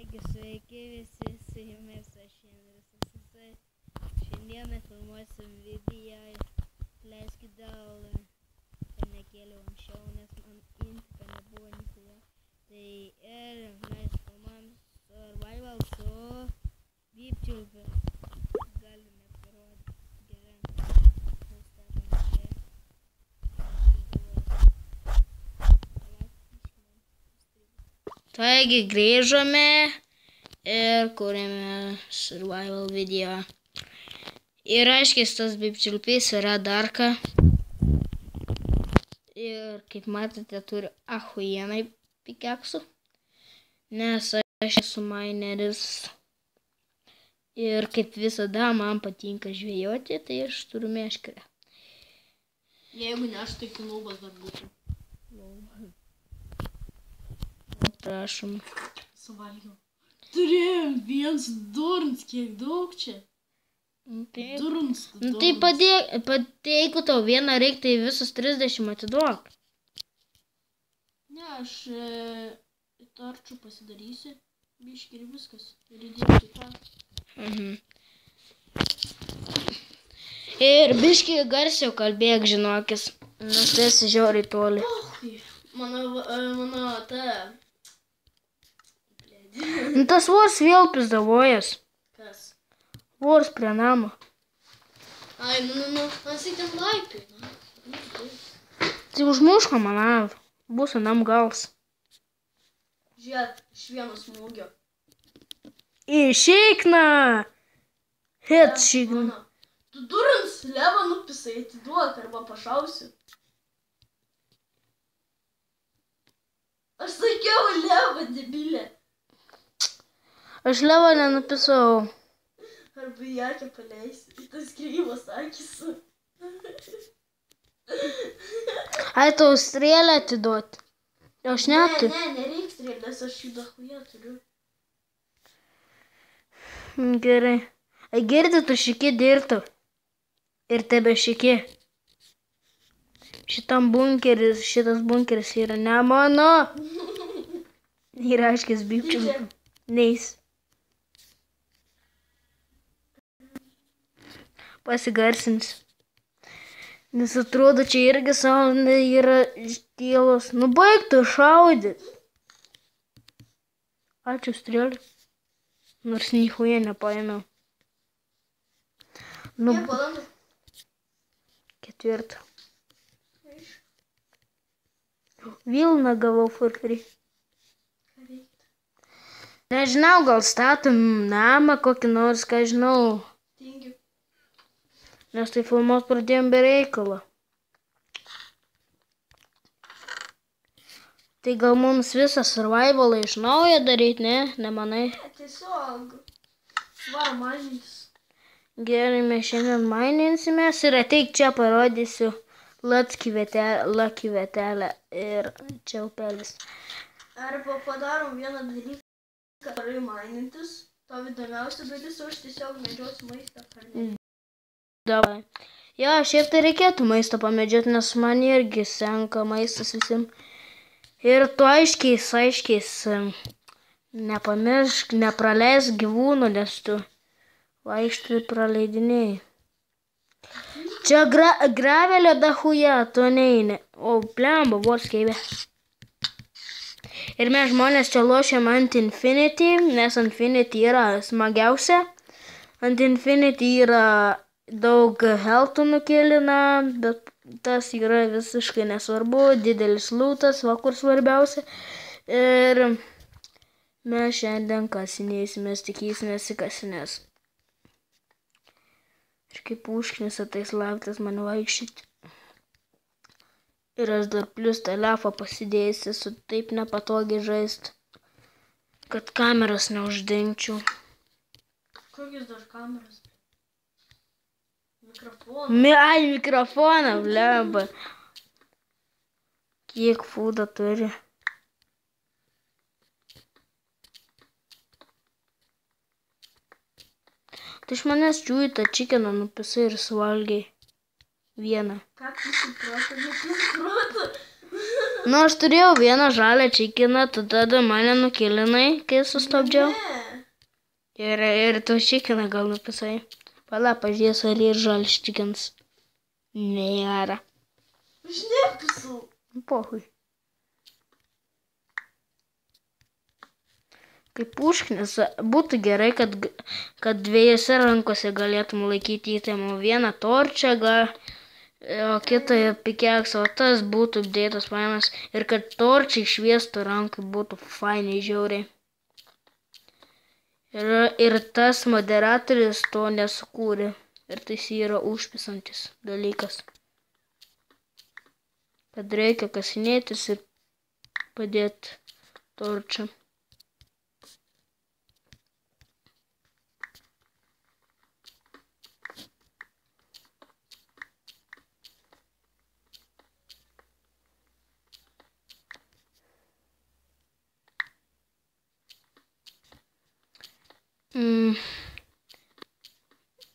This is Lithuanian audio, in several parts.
Taigi sveiki visi, su jumis aš Indrės. Šiandieną filmuosim video ir leiskit dėl ir nekėliau anksčiau, nes man intipė nebuvo nikuja. Tai ir mes filmuojam survival su Vypčiulpiu. Galime parodyti gerai. Taigi grįžome ir kūrėme survival video. Ir aiškiai tas Vypčiulpys yra Darka. Ir kaip matote turi ahuienai pikeksų. Nes aš esu mineris. Ir kaip visada man patinka žvejoti, tai aš turiu meškerę. Jeigu ne aš, tai kinubas dar būtų. Prašom. Suvalgiau. Turėjom viens durns, kiek daug čia. Durns. Tai padėk, jeigu tau vieną reikia, tai visus 30 atiduok. Ne, aš tarčių pasidarysiu. Biški ir viskas. Ir įdėti tą. Ir biški garsiau kalbėk, žinokis. Nes tu esi žiauriai toli. Mano ta... Tas vos vėl pizdavojas. Kas? Vos prie namo. Ai, jisai ten laipiai. Tai užmuško man, bus anam gals. Žiūrėk, iš vieno smūgio. Išeikna! Het šikna. Tu durins levą nupisai, atiduok arba pašausiu. Aš sakiau levą, debilė. Aš levą nenupisau. Arba į akę paleisi, į tas kryvas akis. Ai, tau strėlę atiduoti. Aš neturiu. Ne, nereik strėlės, aš jų dahuja turiu. Gerai. Ai, girdi, tu šiki dirtų. Ir tebe šiki. Šitas bunkeris yra ne mano. Ir aiškis Vypčiulpiu. Neis. Pasigarsins. Nes atrodo, čia irgi sauna yra tylos. Nu baig tu šaudyt. Ačiū strėlį. Nors nichuja nepaėmiau. Nu, Kiek valandų? 4. Vilną gavau for free. Ką reikia? Nežinau, gal statom namą kokį nors, ką žinau. Tingiu. Nes tai filmuot pradėjom be reikalo. Tai gal mums visą survivalą iš naujo daryti, ne? Nemanai? Tiesiog svarą mažintis. Gerai, mes šiandien maininsimės ir ateik čia parodysiu Lucky vietelę ir čia upelis. Arba padarom vieną dalyką, gerai mainintis. Tau įdomiausia dalis, aš tiesiog medžiosiu maistą. Davai. Jo, šiaip tai reikėtų maistą pamedžioti, nes man irgi senka maistas visiems. Ir tu aiškiais nepamiršk, nepraleisk gyvūnų, nes tu vaikštai praleidinėjai. Čia gravelio dahuja, tu neini. O plemba, vos keibė. Ir mes žmonės čia lošiam ant Infinity, nes Infinity yra smagiausia. Ant Infinity yra daug healthų nukėlina, bet tas yra visiškai nesvarbu. Didelis lootas, va kur svarbiausia. Ir mes šiandien kasinėsimės, tikysimės į kasinės. Ir kaip užknisa tais laiptais man vaikščioti. Ir aš dar plius telefą pasidėjusi su taip nepatogiai žaisti, kad kameras neuždengčiau. Kokios dar kameras? Mikrofoną. Ai, mikrofoną, blemba. Kiek fūdo turi. Tai iš manęs čiūjį tą čikeną nupisai ir suvalgiai. Vieną. Ką tu suprato, nesuprato? Nu, aš turėjau vieną žalią čikiną, tu tada mane nukilinai, kai sustabdžiau. Ne. Ir tu čikiną gal nupisai. Pala, pažiūrės, ar ir žalis čikins. Nėra. Aš nepisau. Pohui. Kaip užknis, būtų gerai, kad dviejose rankose galėtum laikyti įtėmų. Vieną torčią, o kitą pikeksą, o tas būtų dėtas fainas. Ir kad torčiai šviestų rankai būtų fainiai žiauriai. Ir tas moderatorius to nesukūrė. Ir tai yra užpisantis dalykas. Kad reikia kasinėtis ir padėti torčią.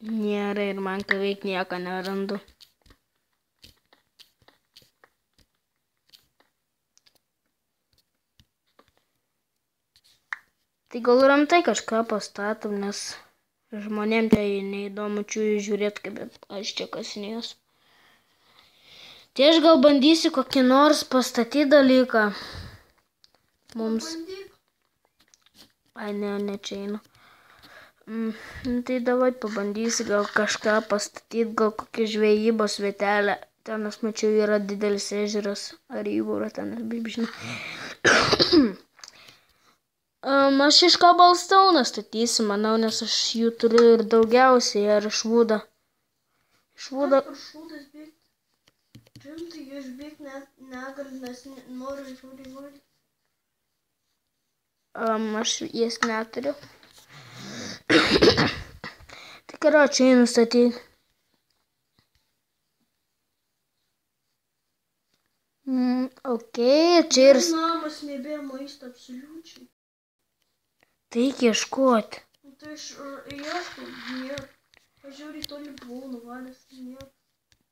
Nėra ir man beveik nieko nerandu. Tai gal rimtai kažką pastatom, nes žmonėm tai neįdomu žiūrėti, kaip aš čia kasinėjus. Tai aš gal bandysiu kokį nors pastatyti dalyką. Mums... Ai, ne čia einu. Tai davai pabandysi gal kažką pastatyti, gal kokią žvejybos vietelę. Ten aš mačiau yra didelis ežeras ar jūra, ten aš žinau. Aš iš Cobblestone statysiu, manau, nes aš jų turiu ir daugiausiai, ar iš Woodo. Iš Woodo. Aš šūdas bėgti. Rimtai, aš bėgti negaliu, nes noriu žiūrėti valdyti. Aš jas neturiu. Tai karočią einu statyti. Ok, čia ir... Namas nebėra maisto absoliučiai. Tai ieškoti. Tai aš ieškau, nėra. Aš žiūrėjau, toli buvau nuvalęs, nėra.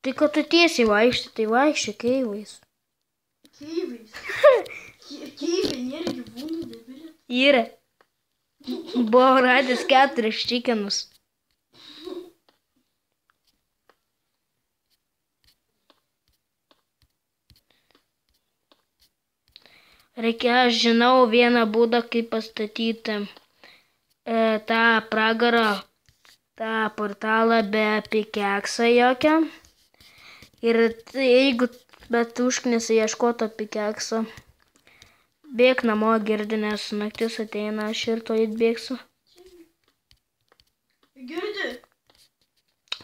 Tai kad tu tiesiai vaikšti, tai vaikščiai keivais. Keivais? Keivai nėra gyvūnų, debilė. Yra. Buvo radęs 4 čikinus. Reikia, aš žinau vieną būdą, kaip pastatyti tą pragarą, tą portalą be pikeksą jokią. Ir jeigu bet užknisa ieškoto pikekso, bėk namo girdi, nes naktis ateina, aš ir to įbėgsiu. Girdi?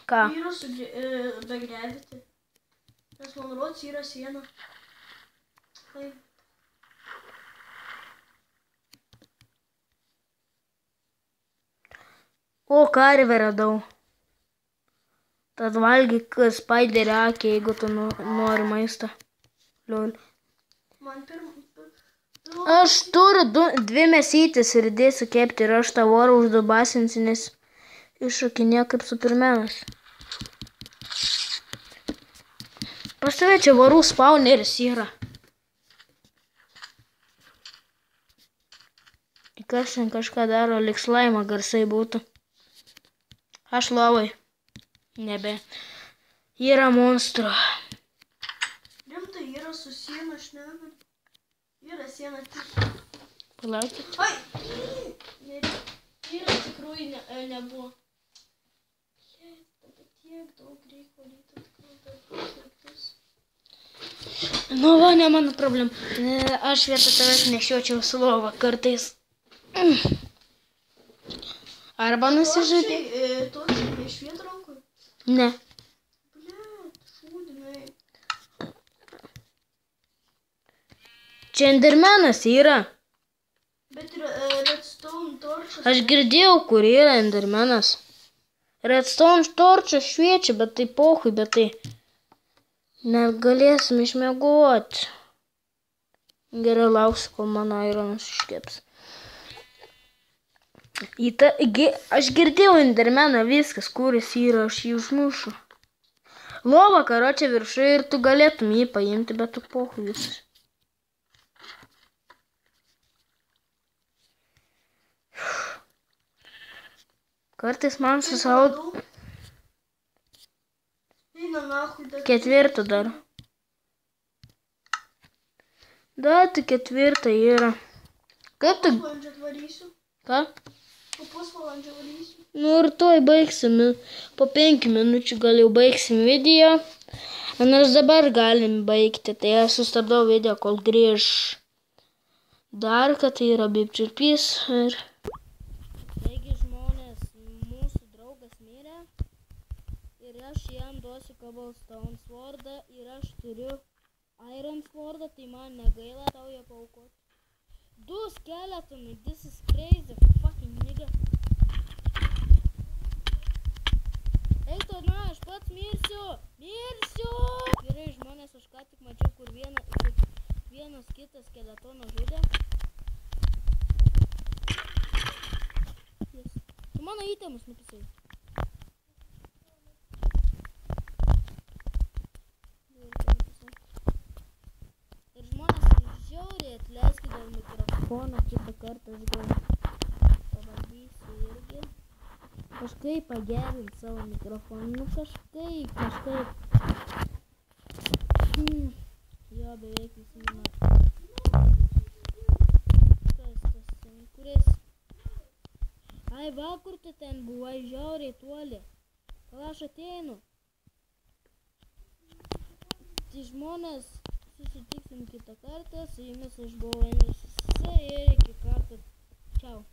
Ką? Yra begredyti. Nes man rods yra siena. Taip. O, karvę radau. Tad valgyk spaiderį akį, jeigu tu nori maistą. Liul. Man Aš turiu 2 mėsytės ir dėsiu kepti ir aš tą vorą uždubasinsiu, nes iššokinė kaip Supermanas. Pas tave čia vorų spawneris yra. Kas ten kažką daro, lyg slaimo garsai būtų. Aš lovai. Nebe. Yra monstro. Rimtai, yra su siena, aš negaliu. Yra siena tik. Palaukit. Ai! Yra tikrųjų nebuvo. Tiek daug reikia valyti, tikrai dar. Nu va, ne mano problem. Aš vietą tavęs nešiočiau su lova kartais. Arba nusižudė. Torčiai nešviet rankui? Ne. Blet, šūdinai. Čia Endermanas yra. Bet redstone torčas. Aš girdėjau, kur yra Endermanas. Redstone torčas šviečia, bet tai pohui, bet tai net galėsim išmiegoti. Gerai, lauksiu, kol mano ironas iškeps. Aš girdėjau Endermaną, viskas, kuris yra, aš jį užmušu. Lova karočią viršui ir tu galėtum jį paimti, bet tu pohui visas. Kartais man su savo ketvirtą dar. Da, tai ketvirtą yra. Kaip tu? Pusvalandžio atvarysiu. Ką? Po pusvalandžio varysiu. Nu ir tuoj baigsim. Po 5 minučių gal jau baigsim video. Nors dabar galim baigti. Tai aš sustabdau video, kol grįž dar, kad tai yra bipčirpys. Taigi žmonės, mūsų draugas mirė. Ir aš jam duosiu cobblestone swordą. Ir aš turiu iron swordą, tai man negaila tau ją paaukoti. 2 skeletonai, this is crazy fucking nigga. Eik tu, na, aš pats mirsiu. Gerai, žmonės, aš ką tik mačiau, kur vienas kitas skeletoną žudė. Tu mano įtemus nupisai. Ir žmonės, žiauriai atleiskit dėl mikrofono, kitą kartą aš gal pabandysiu irgi kažkaip pagerinti savo mikrofoną. Nu kažkaip. Jo, beveik visi mano. Kas tas ten, kuris? Ai, va, kur tu ten buvai, žiauriai tuoli. Gal aš ateinu. Tai žmonės, susitiksim kitą kartą, su jumis aš buvau NSS ir iki karto. Čiau.